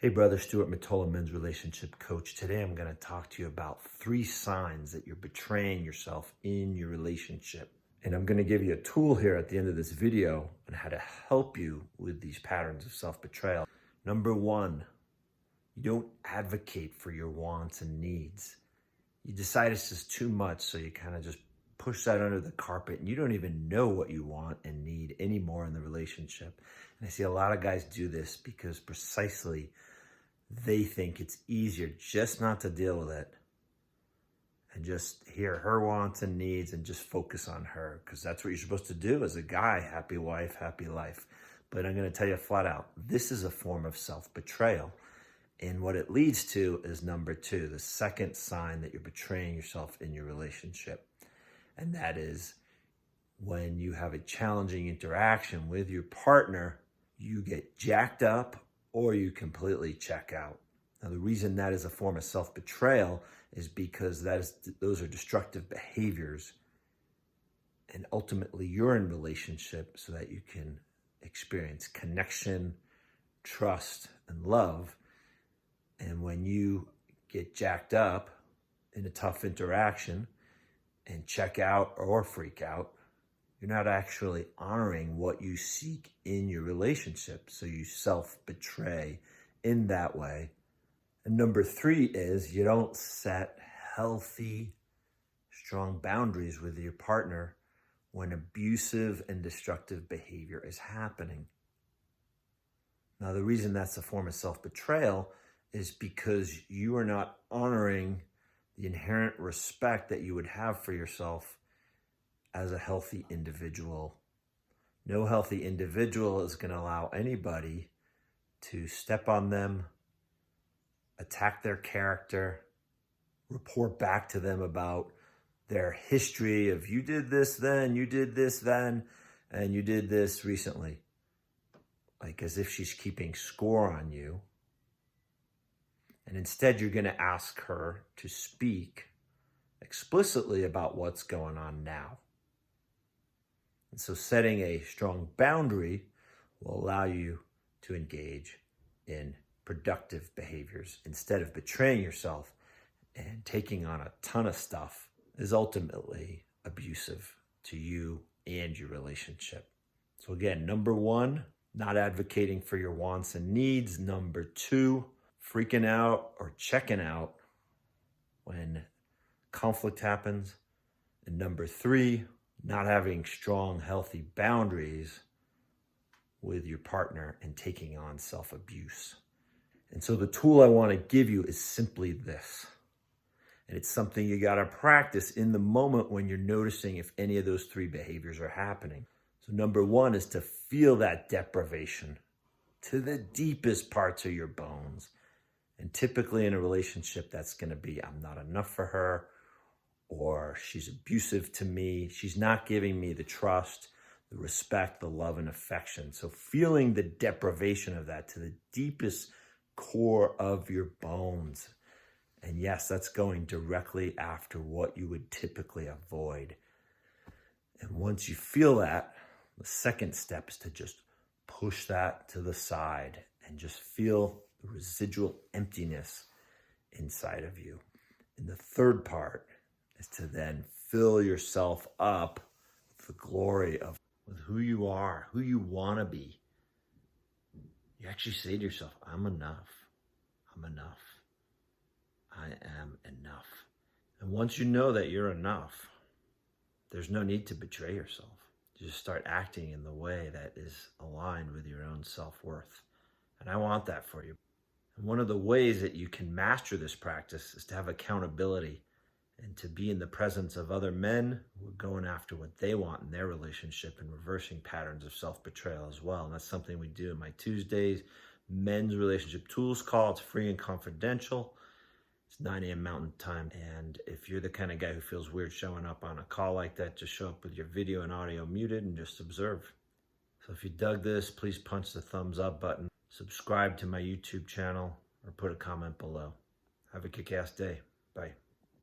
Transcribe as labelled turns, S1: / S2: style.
S1: Hey brother, Stuart Matola, men's relationship coach. Today I'm going to talk to you about 3 signs that you're betraying yourself in your relationship. And I'm going to give you a tool here at the end of this video on how to help you with these patterns of self-betrayal. Number 1, you don't advocate for your wants and needs. You decide it's just too much, so you kind of just push that under the carpet and you don't even know what you want and need anymore in the relationship. And I see a lot of guys do this because precisely they think it's easier just not to deal with it and just hear her wants and needs and just focus on her, because that's what you're supposed to do as a guy. Happy wife, happy life. But I'm going to tell you flat out, this is a form of self-betrayal. And what it leads to is number 2, the second sign that you're betraying yourself in your relationship. And that is when you have a challenging interaction with your partner, you get jacked up or you completely check out. Now, the reason that is a form of self-betrayal is because those are destructive behaviors. And ultimately, you're in relationship so that you can experience connection, trust, and love. And when you get jacked up in a tough interaction and check out or freak out, you're not actually honoring what you seek in your relationship. So you self-betray in that way. And number 3 is you don't set healthy, strong boundaries with your partner when abusive and destructive behavior is happening. Now, the reason that's a form of self-betrayal is because you are not honoring the inherent respect that you would have for yourself as a healthy individual. No healthy individual is going to allow anybody to step on them, attack their character, report back to them about their history of you did this then, you did this then, and you did this recently. Like as if she's keeping score on you. And instead, you're going to ask her to speak explicitly about what's going on now. And so setting a strong boundary will allow you to engage in productive behaviors instead of betraying yourself and taking on a ton of stuff is ultimately abusive to you and your relationship. So again, number 1, not advocating for your wants and needs. Number 2, freaking out or checking out when conflict happens. And number 3, not having strong, healthy boundaries with your partner and taking on self-abuse. And so the tool I want to give you is simply this. And it's something you got to practice in the moment when you're noticing if any of those 3 behaviors are happening. So number 1 is to feel that deprivation to the deepest parts of your bones. And typically in a relationship, that's going to be, I'm not enough for her, or she's abusive to me. She's not giving me the trust, the respect, the love, and affection. So feeling the deprivation of that to the deepest core of your bones. And yes, that's going directly after what you would typically avoid. And once you feel that, the second step is to just push that to the side and just feel the residual emptiness inside of you. And the third part is to then fill yourself up with the glory of with who you are, who you want to be. You actually say to yourself, I'm enough. I'm enough. I am enough. And once you know that you're enough, there's no need to betray yourself. You just start acting in the way that is aligned with your own self-worth. And I want that for you. And one of the ways that you can master this practice is to have accountability and to be in the presence of other men who are going after what they want in their relationship and reversing patterns of self-betrayal as well. And that's something we do in my Tuesdays men's relationship tools call. It's free and confidential. It's 9 a.m. Mountain Time. And if you're the kind of guy who feels weird showing up on a call like that, just show up with your video and audio muted and just observe. So if you dug this, please punch the thumbs up button, subscribe to my YouTube channel, or put a comment below. Have a kick-ass day. Bye.